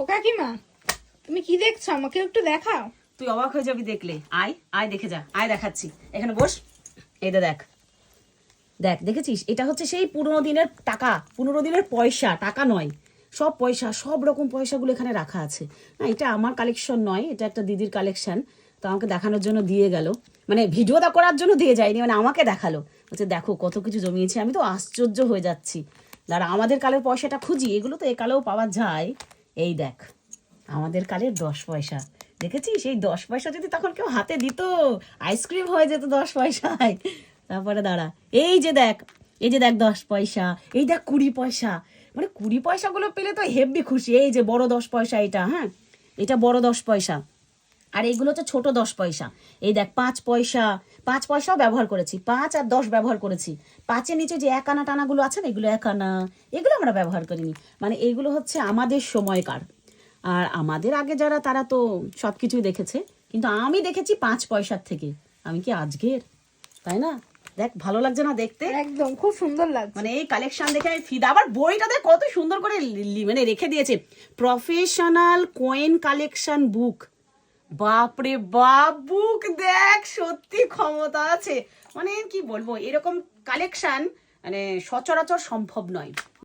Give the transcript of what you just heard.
ও কাকিমা, তুমি কি দেখছো? আমাকে একটু দেখাও। তুই অবাক হয়ে যাবি দেখলে। আয় আয় দেখে যা, আয় দেখাচ্ছি। এখানে বস, এই দেখ দেখ, দেখেছিস? এটা হচ্ছে সেই পুরোনো দিনের টাকা, পুরোনো দিনের পয়সা, টাকা নয়, সব পয়সা, সব রকম পয়সাগুলো এখানে রাখা আছে। না, এটা আমার কালেকশন নয়, এটা একটা দিদির কালেকশন। তো আমাকে দেখানোর জন্য দিয়ে গেল, মানে ভিডিওটা করার জন্য দিয়ে যায়নি, মানে আমাকে দেখালো। বলছে দেখো কত কিছু জমিয়েছে। আমি তো আশ্চর্য হয়ে যাচ্ছি। দাঁড়া, আমাদের কালের পয়সাটা খুঁজি, এগুলো তো এ কালেও পাওয়া যায়। এই দেখ, আমাদের কালের 10 পয়সা, দেখেছিস? এই 10 পয়সা যদি তখন কেউ হাতে দিত, আইসক্রিম হয়ে যেত 10 পয়সায়। তারপরে দাঁড়া, এই যে দেখ, এই যে দেখ 10 পয়সা, এই দেখ 20 পয়সা। মানে 20 পয়সাগুলো পেলে তো হেব্বি খুশি। এই যে বড় 10 পয়সা, এটা, হ্যাঁ, এটা বড় 10 পয়সা। আর এইগুলো হচ্ছে ছোট 10 পয়সা। এই দেখ 5 পয়সা, 5 পয়সাও ব্যবহার করেছি, 5 আর 10 ব্যবহার করেছি। 5-এর নিচে যে 1 আনা টানাগুলো আছে না, এগুলো 1 আনা, এগুলো আমরা ব্যবহার করিনি। মানে এইগুলো হচ্ছে আমাদের সময়কার। আর আমাদের আগে যারা, তারা তো সব কিছুই দেখেছে, কিন্তু আমি দেখেছি 5 পয়সার থেকে। আমি কি আজকের, তাই না? দেখ ভালো লাগছে না দেখতে? একদম খুব সুন্দর লাগছে। মানে এই কালেকশন দেখে আমি ফিদা। আবার বইটাতে কত সুন্দর করে মানে রেখে দিয়েছে, প্রফেশনাল কয়েন কালেকশন বুক। বাপরে বাপ, বুক দেখ, সত্যি ক্ষমতা আছে। মানে কি বলবো, এরকম কালেকশন মানে সচরাচর সম্ভব নয়।